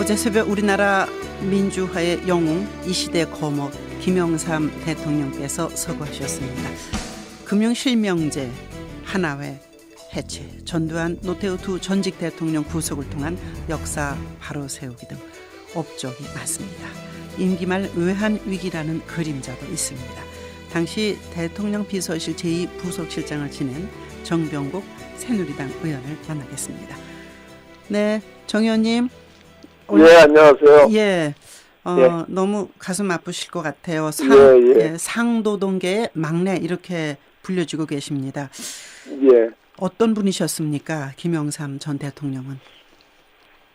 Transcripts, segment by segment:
어제 새벽 우리나라 민주화의 영웅, 이 시대 거목 김영삼 대통령께서 서거하셨습니다. 금융실명제 하나회 해체, 전두환, 노태우 두 전직 대통령 구속을 통한 역사 바로 세우기 등 업적이 많습니다. 임기 말 외환 위기라는 그림자도 있습니다. 당시 대통령 비서실 제2부속실장을 지낸 정병국 새누리당 의원을 만나겠습니다. 네, 정 의원님. 예, 안녕하세요. 예, 예. 너무 가슴 아프실 것 같아요. 상도동계의 막내 이렇게 불려지고 계십니다. 예. 어떤 분이셨습니까, 김영삼 전 대통령은?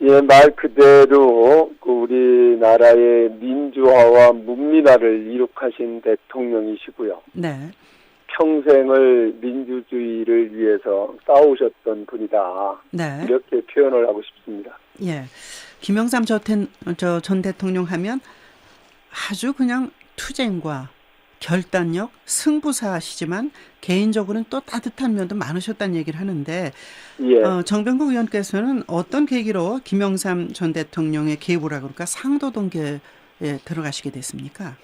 예, 말 그대로 우리나라의 민주화와 문민화를 이룩하신 대통령이시고요. 네. 평생을 민주주의를 위해서 싸우셨던 분이다. 네. 이렇게 표현을 하고 싶습니다. 예. 김영삼 전 대통령 하면 아주 그냥 투쟁과 결단력, 승부사시지만 개인적으로는 또 따뜻한 면도 많으셨다는 얘기를 하는데, 예. 정병국 의원께서는 어떤 계기로 김영삼 전 대통령의 계보라 그럴까 상도동계에 들어가시게 됐습니까?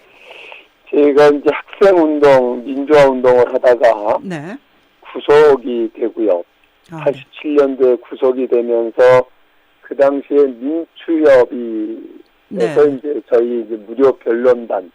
제가 이제 학생운동, 민주화운동을 하다가 네. 구속이 되고요. 87년도에 구속이 되면서 그 당시에 민추협이 해서 이제 저희 이제 무료 변론단,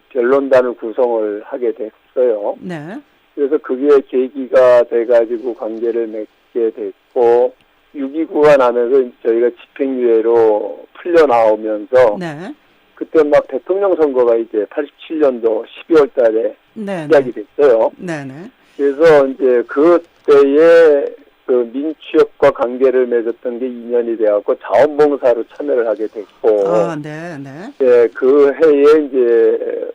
변론단을 구성을 하게 됐어요. 네. 그래서 그게 계기가 돼가지고 관계를 맺게 됐고, 6.29가 나면서 저희가 집행유예로 풀려나오면서, 네. 그때 막 대통령 선거가 이제 87년도 12월 달에 시작이 됐어요. 네네. 그래서 이제 그때에 그 민취협과 관계를 맺었던 게 2년이 되었고 자원봉사로 참여를 하게 됐고, 네네. 예, 그 해에 이제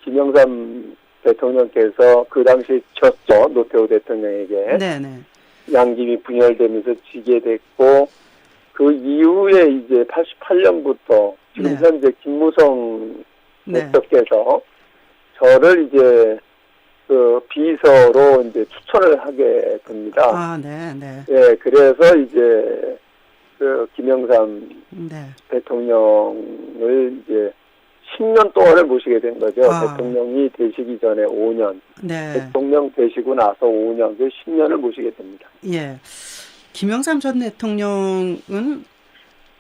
김영삼 대통령께서 그 당시에 졌죠, 노태우 대통령에게. 네네. 양김이 분열되면서 지게 됐고, 그 이후에 이제 88년부터 지금 현재 김무성 대표께서 저를 이제 그 비서로 이제 추천을 하게 됩니다. 네네. 예, 그래서 이제 그 김영삼 대통령을 이제 10년 동안을 모시게 된 거죠. 대통령이 되시기 전에 5년, 대통령 되시고 나서 5년, 그 10년을 모시게 됩니다. 예, 김영삼 전 대통령은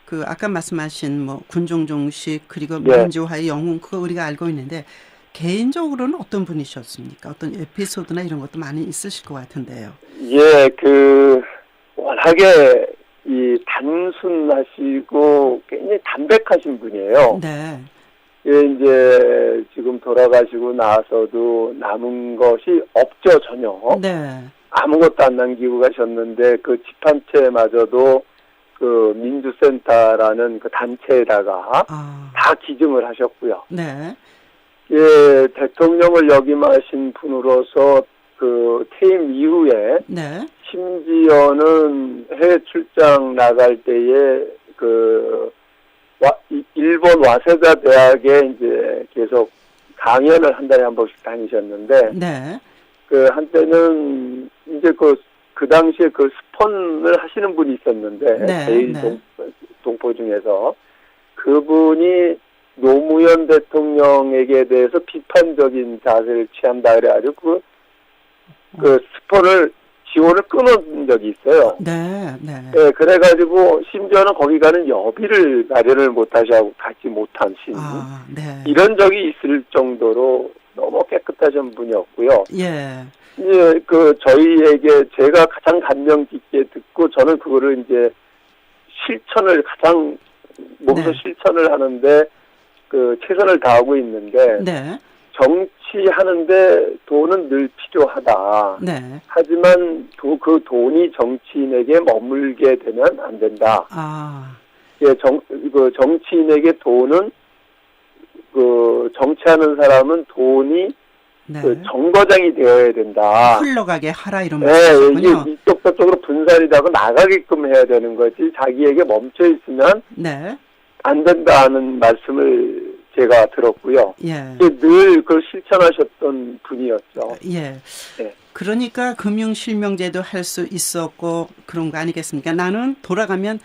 그 아까 말씀하신 뭐 군종종식 그리고 민주화의 영웅 그거 우리가 알고 있는데 개인적으로는 어떤 분이셨습니까? 어떤 에피소드나 이런 것도 많이 있으실 것 같은데요. 예, 그 워낙에 이 단순하시고 굉장히 담백하신 분이에요. 네. 예, 이제 지금 돌아가시고 나서도 남은 것이 없죠, 전혀. 네. 아무것도 안 남기고 가셨는데 그 집 한 채마저도 그 민주센터라는 그 단체에다가 다 기증을 하셨고요. 네. 예, 대통령을 역임하신 분으로서 그 퇴임 이후에 심지어는 해외 출장 나갈 때에 그 일본 와세다 대학에 이제 계속 강연을 한 달에 한 번씩 다니셨는데 그 한때는 이제 그 당시에 그 스폰을 하시는 분이 있었는데 제일 동포 중에서 그분이 노무현 대통령에게 대해서 비판적인 자세를 취한다 그래가지고 그 스폰을 지원을 끊은 적이 있어요. 네, 그래가지고 심지어는 거기 가는 여비를 마련을 못하시고 가지 못한 신 이런 적이 있을 정도로 너무 깨끗하신 분이었고요. 예, 그 저희에게 제가 가장 감명 깊게 듣고 저는 그거를 이제 실천을 가장 몸소 실천을 하는데 그 최선을 다하고 있는데 정치하는데 돈은 늘 필요하다. 하지만 그 돈이 정치인에게 머물게 되면 안 된다. 예, 그 정치인에게 돈은 그 정치하는 사람은 돈이 그 정거장이 되어야 된다. 흘러가게 하라 이런 말씀이군요. 이게 이쪽 저쪽으로 분산이 되고 나가게끔 해야 되는 거지 자기에게 멈춰 있으면 안 된다는 말씀을 제가 들었고요. 늘 그걸 실천하셨던 분이었죠. 그러니까 금융실명제도 할 수 있었고 그런 거 아니겠습니까? 나는 돌아가면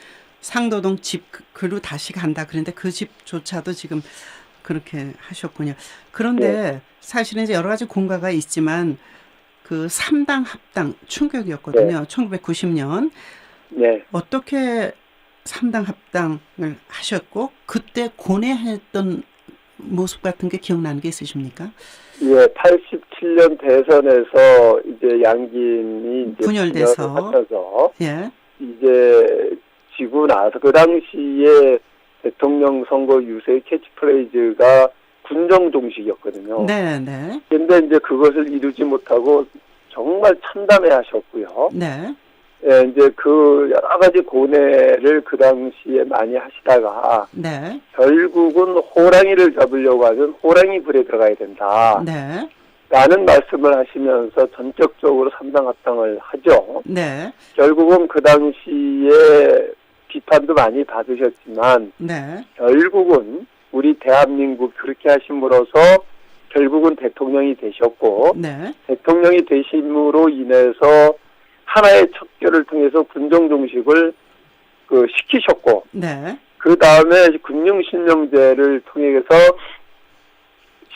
상도동 집으로 다시 간다. 그런데 그 집조차도 지금 그렇게 하셨군요. 그런데 네. 사실은 이제 여러 가지 공과가 있지만 그 3당 합당 충격이었거든요. 네. 1990년. 네. 어떻게 3당 합당을 하셨고 그때 고뇌했던 모습 같은 게 기억나는 게 있으십니까? 예, 87년 대선에서 이제 양김이 이제 분열돼서 하셔서 예. 이제 지고 나서 그 당시에 대통령 선거 유세 캐치프레이즈가 군정종식이었거든요. 네, 네. 근데 이제 그것을 이루지 못하고 정말 참담해 하셨고요. 네. 예, 이제 그 여러 가지 고뇌를 그 당시에 많이 하시다가 네. 결국은 호랑이를 잡으려고 하면 호랑이 불에 들어가야 된다. 네. 라는 말씀을 하시면서 전격적으로 3당 합당을 하죠. 네. 결국은 그 당시에 비판도 많이 받으셨지만 네. 결국은 우리 대한민국 그렇게 하심으로써 결국은 대통령이 되셨고 네. 대통령이 되심으로 인해서 하나의 척결을 통해서 군정종식을 시키셨고 네. 그 다음에 금융실명제를 통해서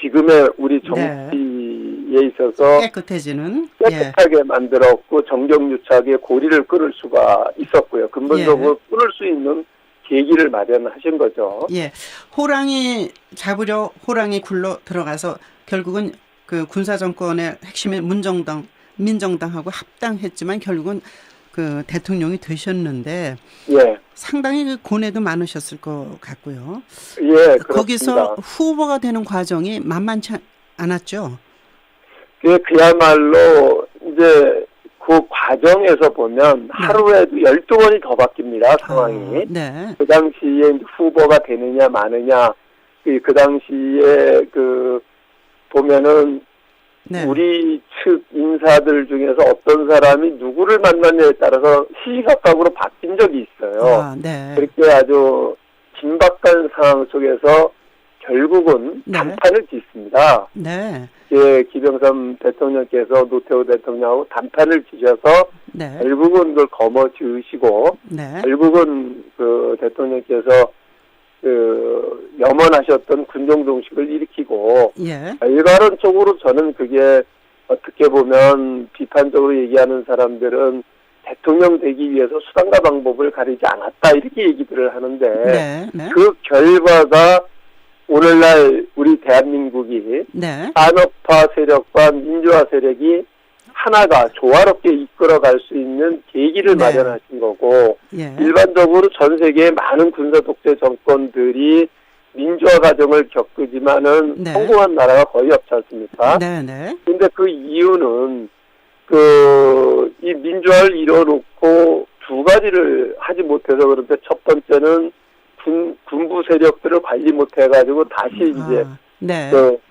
지금의 우리 정치에 있어서 깨끗해지는 깨끗하게 만들었고 정경유착의 고리를 끊을 수가 있었고요. 근본적으로 끊을 수 있는 계기를 마련하신 거죠. 예, 호랑이 잡으려 호랑이 굴러 들어가서 결국은 그 군사정권의 핵심인 민정당하고 합당했지만 결국은 그 대통령이 되셨는데 예. 상당히 그 고뇌도 많으셨을 것 같고요. 예, 그렇습니다. 거기서 후보가 되는 과정이 만만치 않았죠. 그야말로 이제 그 과정에서 보면 하루에도 12번이 더 바뀝니다, 상황이. 네. 그 당시에 후보가 되느냐 마느냐, 그 당시에 보면은 네. 우리 측 인사들 중에서 어떤 사람이 누구를 만나냐에 따라서 시시각각으로 바뀐 적이 있어요. 네. 그렇게 아주 긴박한 상황 속에서 결국은 단판을 짓습니다. 네. 예, 기병삼 대통령께서 노태우 대통령하고 단판을 지셔서 결국은 그걸 거머쥐으시고 결국은 그 대통령께서 염원하셨던 군정종식을 일으키고 결과론적으로 저는 그게 어떻게 보면 비판적으로 얘기하는 사람들은 대통령 되기 위해서 수단과 방법을 가리지 않았다 이렇게 얘기들을 하는데 그 결과가 오늘날 우리 대한민국이 산업화 세력과 민주화 세력이 하나가 조화롭게 이끌어갈 수 있는 계기를 마련하신 거고 일반적으로 전 세계의 많은 군사 독재 정권들이 민주화 과정을 겪지만은 성공한 나라가 거의 없지 않습니까? 근데 그 이유는 이 민주화를 이뤄놓고 두 가지를 하지 못해서 그런데 첫 번째는 군부 세력들을 관리 못해가지고 다시 이제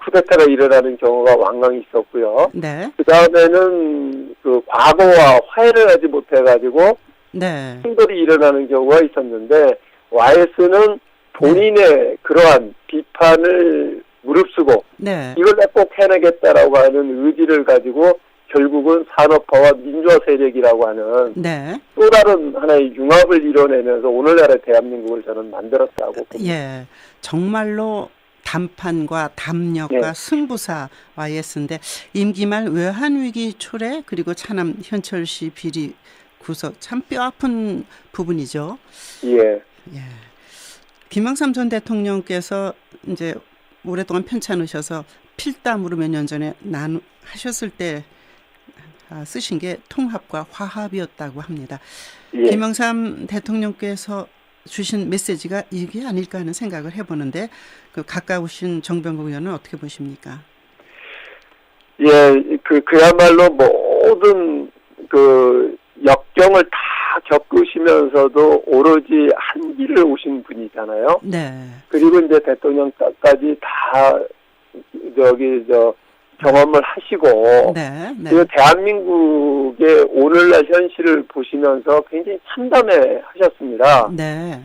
쿠데타가 일어나는 경우가 왕왕 있었고요. 그 다음에는 과거와 화해를 하지 못해가지고 충돌이 일어나는 경우가 있었는데 YS는 본인의 그러한 비판을 무릅쓰고 이걸 꼭 해내겠다라고 하는 의지를 가지고 결국은 산업화와 민주화 세력이라고 하는 또 다른 하나의 융합을 이뤄내면서 오늘날의 대한민국을 저는 만들었다고 봅니다. 예, 정말로 단판과 담력과 승부사 YS인데 임기 말 외환위기 초래 그리고 차남 현철씨 비리 구속 참 뼈아픈 부분이죠. 예. 김영삼 전 대통령께서 이제 오랫동안 편찮으셔서 필담으로 몇 년 전에 하셨을 때 쓰신 게 통합과 화합이었다고 합니다. 김영삼 대통령께서 주신 메시지가 이게 아닐까 하는 생각을 해보는데 가까우신 정병국 의원은 어떻게 보십니까? 예, 그야말로 모든 역경을 다 겪으시면서도 오로지 한 길을 오신 분이잖아요. 그리고 이제 대통령까지 다 경험을 하시고 그리고 대한민국의 오늘날 현실을 보시면서 굉장히 참담해 하셨습니다.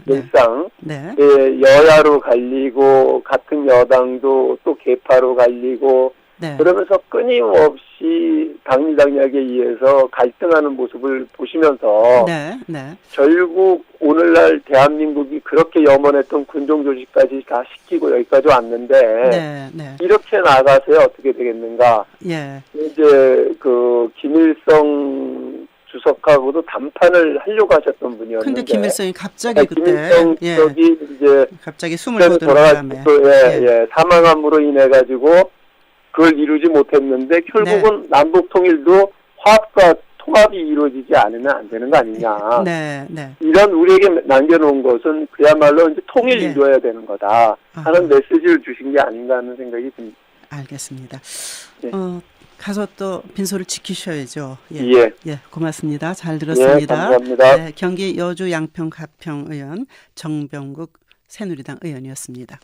늘상 여야로 갈리고 같은 여당도 또 계파로 갈리고 네. 그러면서 끊임없이 당리당략에 의해서 갈등하는 모습을 보시면서 네. 네. 결국 오늘날 대한민국이 그렇게 염원했던 군종조직까지 다 시키고 여기까지 왔는데 네. 네. 이렇게 나가서야 어떻게 되겠는가? 예. 이제 그 김일성 주석하고도 담판을 하려고 하셨던 분이었는데. 근데 김일성이 갑자기 그때 김일성 주석이 이제 갑자기 숨을 거둔 바람에 사망함으로 인해 가지고 그걸 이루지 못했는데 결국은 남북 통일도 화합과 통합이 이루어지지 않으면 안 되는 거 아니냐. 네, 네. 이런 우리에게 남겨놓은 것은 그야말로 이제 통일 이루어야 되는 거다 하는 메시지를 주신 게 아닌가 하는 생각이 듭니다. 알겠습니다. 네. 가서 또 빈소를 지키셔야죠. 예. 예, 고맙습니다. 잘 들었습니다. 예, 감사합니다. 네, 경기 여주 양평 가평 의원 정병국 새누리당 의원이었습니다.